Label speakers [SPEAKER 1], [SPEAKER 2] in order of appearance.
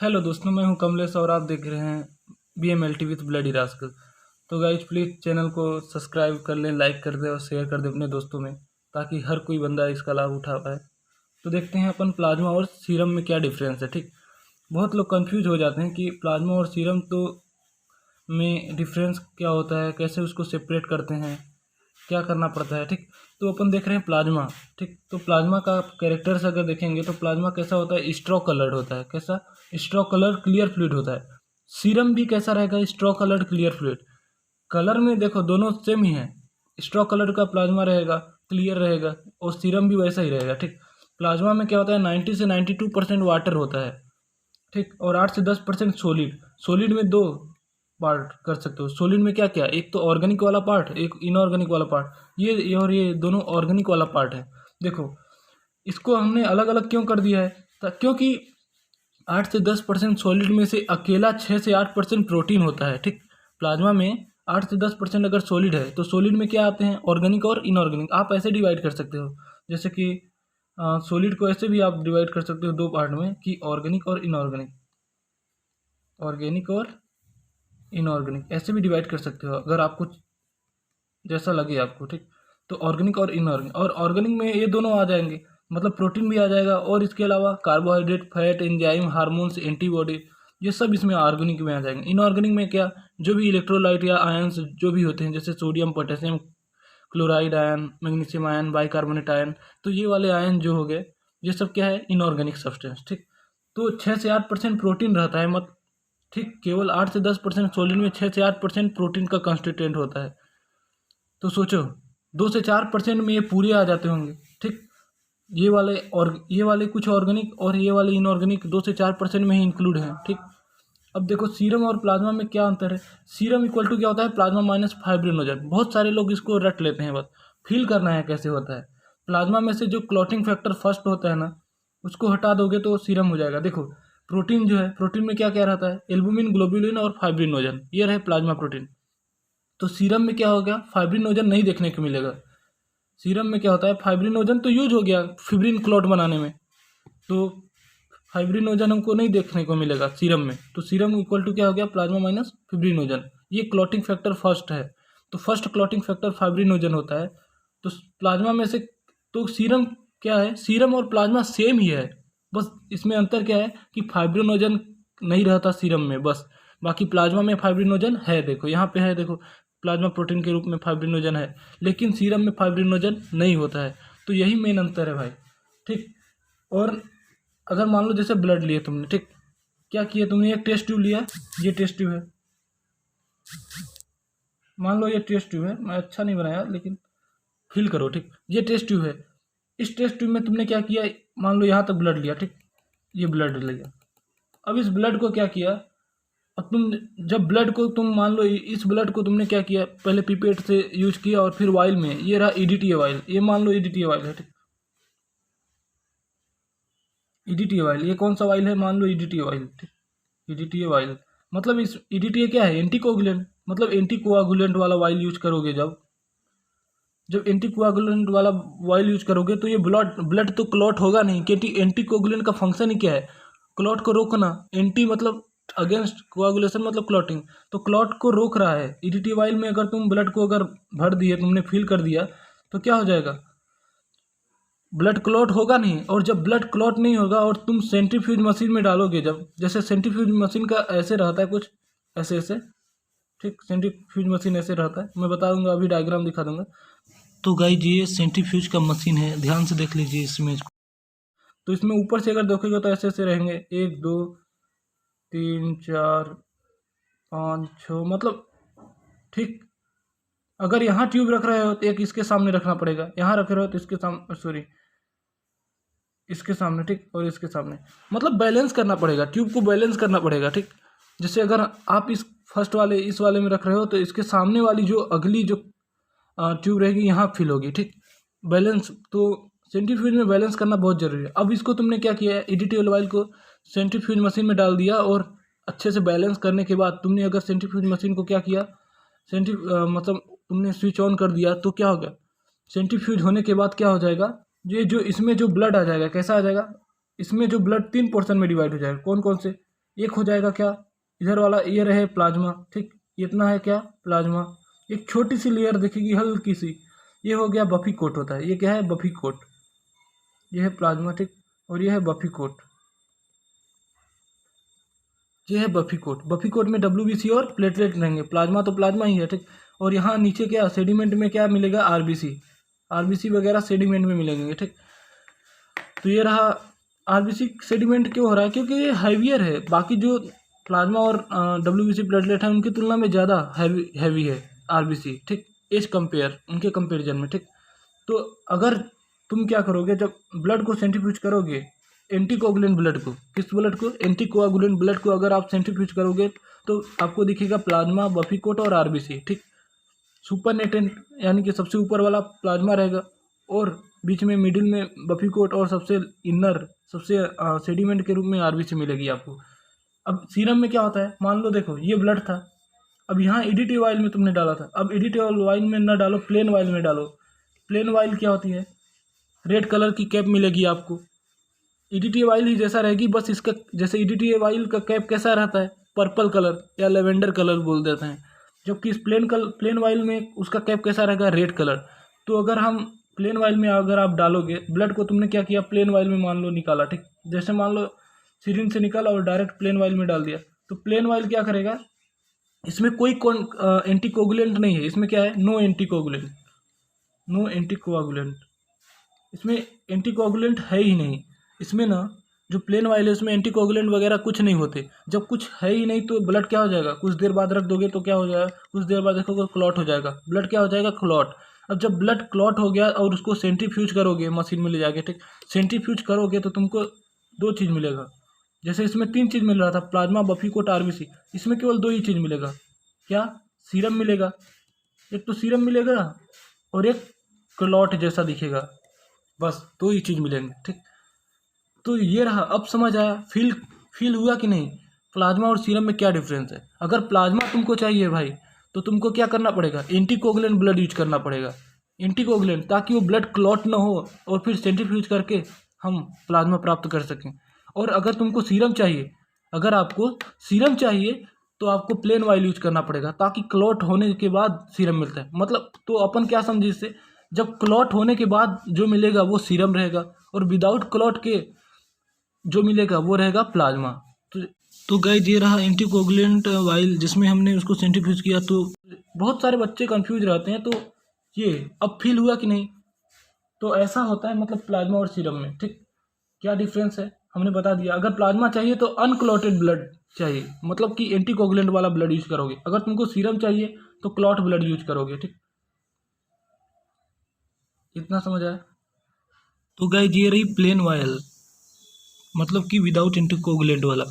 [SPEAKER 1] Hello दोस्तों, मैं हूं कमलेश और आप देख रहे हैं BMLT विथ ब्लडी रास्कल। तो गाइज प्लीज़ चैनल को सब्सक्राइब कर लें, लाइक कर दें और शेयर कर दें अपने दोस्तों में, ताकि हर कोई बंदा इसका लाभ उठा पाए। तो देखते हैं अपन प्लाज्मा और सीरम में क्या डिफरेंस है। ठीक, बहुत लोग कंफ्यूज हो जाते हैं कि प्लाज्मा और सीरम तो में डिफरेंस क्या होता है, कैसे उसको सेपरेट करते हैं, क्या करना पड़ता है। ठीक, तो अपन देख रहे हैं प्लाज्मा। ठीक, तो प्लाज्मा का कैरेक्टर्स अगर देखेंगे तो प्लाज्मा कैसा होता है, स्ट्रॉ कलर्ड होता है। कैसा? स्ट्रॉ कलर क्लियर फ्लूइड होता है। सीरम भी कैसा रहेगा, straw coloured clear fluid. Colour में देखो दोनों सेम ही है। स्ट्रॉ कलर का प्लाज्मा रहेगा, क्लियर रहेगा, और सीरम भी वैसा ही रहेगा। ठीक, प्लाज्मा में क्या होता है, 90 से 92% वाटर होता है। ठीक, और 8 से 10% सोलिड। सोलिड में दो पार्ट कर सकते हो। सोलिड में क्या क्या, एक तो ऑर्गेनिक वाला पार्ट, एक इनऑर्गेनिक वाला पार्ट। और ये दोनों ऑर्गेनिक वाला पार्ट है। देखो, इसको हमने अलग अलग क्यों कर दिया है, क्योंकि 8 से 10% सॉलिड में से अकेला 6 से 8% प्रोटीन होता है। ठीक, प्लाज्मा में 8 से 10% अगर सॉलिड है तो सॉलिड में क्या आते हैं, ऑर्गेनिक और इनऑर्गेनिक। आप ऐसे डिवाइड कर सकते हो, जैसे कि सॉलिड को ऐसे भी आप डिवाइड कर सकते हो दो पार्ट में, कि ऑर्गेनिक और इनऑर्गेनिक। ऑर्गेनिक और इनऑर्गेनिक ऐसे भी डिवाइड कर सकते हो, अगर आपको जैसा लगे आपको। ठीक, तो ऑर्गेनिक और इनऑर्गेनिक, और ऑर्गेनिक में ये दोनों आ जाएंगे, मतलब प्रोटीन भी आ जाएगा, और इसके अलावा carbohydrate, fat, enzyme, hormones, antibody, ये सब इसमें ऑर्गेनिक में आ जाएंगे। इनऑर्गेनिक में क्या, जो भी इलेक्ट्रोलाइट या आयंस जो भी होते हैं, जैसे sodium, potassium, chloride ion, magnesium ion, bicarbonate ion, तो ये वाले आयन जो हो गए, ये सब क्या है, इनऑर्गेनिक सब्सटेंस। ठीक, तो 6 से 8% प्रोटीन रहता है, मत ठीक, केवल 8 से 10% सोलिड में 6 से 8% प्रोटीन का कंस्टिट्यूएंट होता है। तो सोचो, 2 से 4% में ये पूरे आ जाते होंगे। ठीक, ये वाले कुछ ऑर्गेनिक और ये वाले इनऑर्गेनिक 2 से 4% में ही इंक्लूड हैं। ठीक, अब देखो सीरम और प्लाज्मा में क्या अंतर है। सीरम इक्वल टू क्या होता है, प्लाज्मा माइनस फाइब्रिनोजन। बहुत सारे लोग इसको रट लेते हैं, बस फील करना है कैसे होता है। प्लाज्मा में से जो क्लॉटिंग फैक्टर फर्स्ट होता है ना, उसको हटा दोगे तो सीरम हो जाएगा। देखो, प्रोटीन जो है, प्रोटीन में क्या क्या रहता है, एल्बुमिन, ग्लोब्यूलिन और फाइब्रिनोजन, ये रहे प्लाज्मा प्रोटीन। तो सीरम में क्या हो गया, फाइब्रिनोजन नहीं देखने को मिलेगा। सीरम में क्या होता है, फाइब्रिनोजन तो यूज हो गया फिब्रिन क्लॉट बनाने में, तो फाइब्रिनोजन हमको नहीं देखने को मिलेगा सीरम में। तो सीरम इक्वल टू क्या हो गया, प्लाज्मा माइनस फिब्रिनोजन। ये क्लॉटिंग फैक्टर फर्स्ट है, तो फर्स्ट क्लॉटिंग फैक्टर फाइब्रिनोजन होता है। तो प्लाज्मा में से, तो सीरम क्या है, सीरम और प्लाज्मा सेम ही है, बस इसमें अंतर क्या है कि फाइब्रिनोजन नहीं रहता सीरम में बस। बाकी प्लाज्मा में फाइब्रिनोजन है, देखो यहाँ पे है, देखो प्लाज्मा प्रोटीन के रूप में फाइब्रिनोजन है, लेकिन सीरम में फाइब्रिनोजन नहीं होता है। तो यही मेन अंतर है भाई। ठीक, और अगर मान लो जैसे ब्लड लिए तुमने, ठीक, क्या किया तुमने, एक टेस्ट ट्यूब लिया, ये टेस्ट ट्यूब है, मान लो ये टेस्ट ट्यूब है, मैं अच्छा नहीं बनाया लेकिन फील करो। ठीक, ये टेस्ट ट्यूब है, इस टेस्ट ट्यूब में तुमने क्या किया, मान लो यहाँ तक ब्लड लिया। ठीक, ये ब्लड लिया, अब इस ब्लड को क्या किया, अब तुम जब ब्लड को तुम मान लो इस ब्लड को तुमने क्या किया, पहले पीपेट से यूज किया और फिर वाइल में, ये रहा ईडीटीए वाइल, ये मान लो ईडीटीए वाइल है। ठीक, ईडीटीए वाइल, ये कौन सा वाइल है, मान लो ईडीटीए वाइल। ठीक, ईडीटीए वाइल, मतलब इस ईडीटीए क्या है, एंटीकोगुलेंट, मतलब एंटीकोआगुलेंट वाला वाइल यूज करोगे। जब जब एंटीकोआगुलेंट वाला वाइल यूज करोगे तो ये ब्लड ब्लड तो क्लॉट होगा नहीं, क्योंकि एंटीकोगुलेंट का फंक्शन ही क्या है, क्लॉट को रोकना। एंटी मतलब अगेंस्ट, कोआगुलेशन मतलब क्लॉटिंग, तो क्लॉट को रोक रहा है। ईडीटी वाइल में अगर तुम ब्लड को अगर भर दिए, तुमने फिल कर दिया, तो क्या हो जाएगा, ब्लड क्लॉट होगा नहीं। और जब ब्लड क्लॉट नहीं होगा और तुम सेंट्रीफ्यूज मशीन में डालोगे, जब जैसे सेंट्रीफ्यूज मशीन का ऐसे रहता है कुछ ऐसे ऐसे, ठीक, सेंट्रीफ्यूज मशीन ऐसे रहता है, मैं बता दूंगा, अभी डायग्राम दिखा दूंगा। तो गाइज ये सेंट्रीफ्यूज का मशीन है, ध्यान से देख लीजिए इस इमेज को। तो इसमें ऊपर से अगर देखोगे तो ऐसे ऐसे रहेंगे, 1 2 3 4 5 6, मतलब ठीक। अगर यहाँ ट्यूब रख रहे हो तो एक इसके सामने रखना पड़ेगा, यहाँ रख रहे हो तो इसके सामने, सॉरी इसके सामने, ठीक, और इसके सामने, मतलब बैलेंस करना पड़ेगा, ट्यूब को बैलेंस करना पड़ेगा। ठीक, जैसे अगर आप इस फर्स्ट वाले इस वाले में रख रहे हो तो इसके सामने वाली जो अगली जो ट्यूब रहेगी यहाँ फिल होगी। ठीक, बैलेंस, तो सेंट्रीफ्यूज में बैलेंस करना बहुत जरूरी है। अब इसको तुमने क्या किया है, ईडीटी ऑयल को सेंट्रीफ्यूज मशीन में डाल दिया, और अच्छे से बैलेंस करने के बाद तुमने अगर सेंट्रीफ्यूज मशीन को क्या किया, मतलब तुमने स्विच ऑन कर दिया, तो क्या होगा, सेंट्रीफ्यूज होने के बाद क्या हो जाएगा, ये जो इसमें जो ब्लड आ जाएगा, कैसा आ जाएगा, इसमें जो ब्लड 3 पोर्शन में डिवाइड हो जाएगा। कौन कौन से, एक हो जाएगा क्या, इधर वाला ये रहे प्लाज्मा, ठीक, इतना है क्या प्लाज्मा, एक छोटी सी लेयर दिखेगी हल्की सी, ये हो गया बफी कोट होता है। ये क्या है, बफी कोट, ये है प्लाज्मा, ठीक, और ये है बफी कोट, ये है बफी कोट। बफी कोट में डब्ल्यूबीसी और प्लेटलेट रहेंगे, प्लाज्मा तो प्लाज्मा ही है, ठीक। और यहाँ नीचे क्या सेडिमेंट में क्या मिलेगा, आरबीसी, आरबीसी वगैरह सेडिमेंट में मिलेंगे, ठीक। तो ये रहा आरबीसी सेडिमेंट क्यों हो रहा है, क्योंकि ये हैवियर है, बाकी जो प्लाज्मा और डब्ल्यूबीसी प्लेटलेट है उनकी तुलना में ज़्यादा हैवी है आरबीसी, ठीक, एज कंपेयर, उनके कंपेरिजन में, ठीक। तो अगर तुम क्या करोगे, जब ब्लड को सेंट्रीफ्यूज करोगे, एंटीकोगुलेंट ब्लड को, किस ब्लड को, एंटीकोगुलेंट ब्लड को अगर आप सेंट्रीफ्यूज करोगे तो आपको दिखेगा प्लाज्मा, बफीकोट और आरबीसी, ठीक। सुपरनेटेंट यानी कि सबसे ऊपर वाला प्लाज्मा रहेगा और बीच में मिडिल में बफीकोट और सबसे इनर, सबसे सेडिमेंट के रूप में आरबीसी मिलेगी आपको। अब सीरम में क्या होता है, मान लो देखो ये ब्लड था, अब यहाँ ईडीटी वाइल में तुमने डाला था, अब ईडीटी वाइल में ना डालो, प्लेन वाइल में डालो। प्लेन वाइल क्या होती है, रेड कलर की कैप मिलेगी आपको, ईडीटी वाइल ही जैसा रहेगी, बस इसका जैसे ईडीटी वाइल का कैप कैसा रहता है, पर्पल कलर या लेवेंडर कलर बोल देते हैं, जबकि इस प्लेन वाइल में उसका कैप कैसा रहेगा, रेड कलर। तो अगर हम प्लेन वाइल में अगर आप डालोगे ब्लड को, तुमने क्या किया, प्लेन वाइल में मान लो निकाला, ठीक, जैसे मान लो सिरिंज से निकाला और डायरेक्ट प्लेन वाइल में डाल दिया, तो प्लेन वाइल क्या करेगा, इसमें कोई एंटीकोगुलेंट नहीं है, इसमें क्या है, नो एंटीकोगुलेंट, नो एंटीकोगुलेंट, इसमें एंटीकोगुलेंट है ही नहीं। इसमें ना जो प्लेन वाइल है उसमें एंटीकोगुलेंट वगैरह कुछ नहीं होते। जब कुछ है ही नहीं तो ब्लड क्या हो जाएगा, कुछ देर बाद रख दोगे तो क्या हो जाएगा, कुछ देर बाद देखोगे क्लॉट हो जाएगा, ब्लड क्या हो जाएगा, क्लॉट। अब जब ब्लड क्लॉट हो गया और उसको सेंट्रीफ्यूज करोगे मशीन में ले जाके, ठीक, सेंट्रीफ्यूज करोगे तो तुमको दो चीज़ मिलेगा। जैसे इसमें तीन चीज़ मिल रहा था, प्लाज्मा, बफीकोट, आरबीसी, इसमें केवल दो ही चीज़ मिलेगा, क्या, सीरम मिलेगा, एक तो सीरम मिलेगा और एक क्लॉट जैसा दिखेगा, बस दो ही चीज़ मिलेंगे, ठीक। तो ये रहा, अब समझ आया, फील हुआ कि नहीं, प्लाज्मा और सीरम में क्या डिफरेंस है। अगर प्लाज्मा तुमको चाहिए भाई तो तुमको क्या करना पड़ेगा, एंटीकोगुलेंट ब्लड यूज करना पड़ेगा, एंटीकोगुलेंट, ताकि वो ब्लड क्लॉट ना हो और फिर सेंट्रीफ्यूज करके हम प्लाज्मा प्राप्त कर सकें। और अगर तुमको सीरम चाहिए, अगर आपको सीरम चाहिए तो आपको प्लेन वाइल यूज करना पड़ेगा, ताकि क्लॉट होने के बाद सीरम मिलता है। मतलब तो अपन क्या समझे इससे, जब क्लॉट होने के बाद जो मिलेगा वो सीरम रहेगा और विदाउट क्लॉट के जो मिलेगा वो रहेगा प्लाज्मा। तो गाइस ये रहा एंटीकोगुलेंट वाइल जिसमें हमने उसको सेंट्रीफ्यूज किया। तो बहुत सारे बच्चे कंफ्यूज रहते हैं, तो ये अब फील हुआ कि नहीं। तो ऐसा होता है मतलब प्लाज्मा और सीरम में, ठीक, क्या डिफरेंस है हमने बता दिया। अगर प्लाज्मा चाहिए तो अनक्लॉटेड ब्लड चाहिए, मतलब कि एंटीकोगुलेंट वाला ब्लड यूज करोगे। अगर तुमको सीरम चाहिए तो क्लॉट ब्लड यूज करोगे, ठीक, इतना समझ आया। तो गाइस ये रही प्लेन वायल, मतलब कि विदाउट एंटीकोगुलेंट वाला।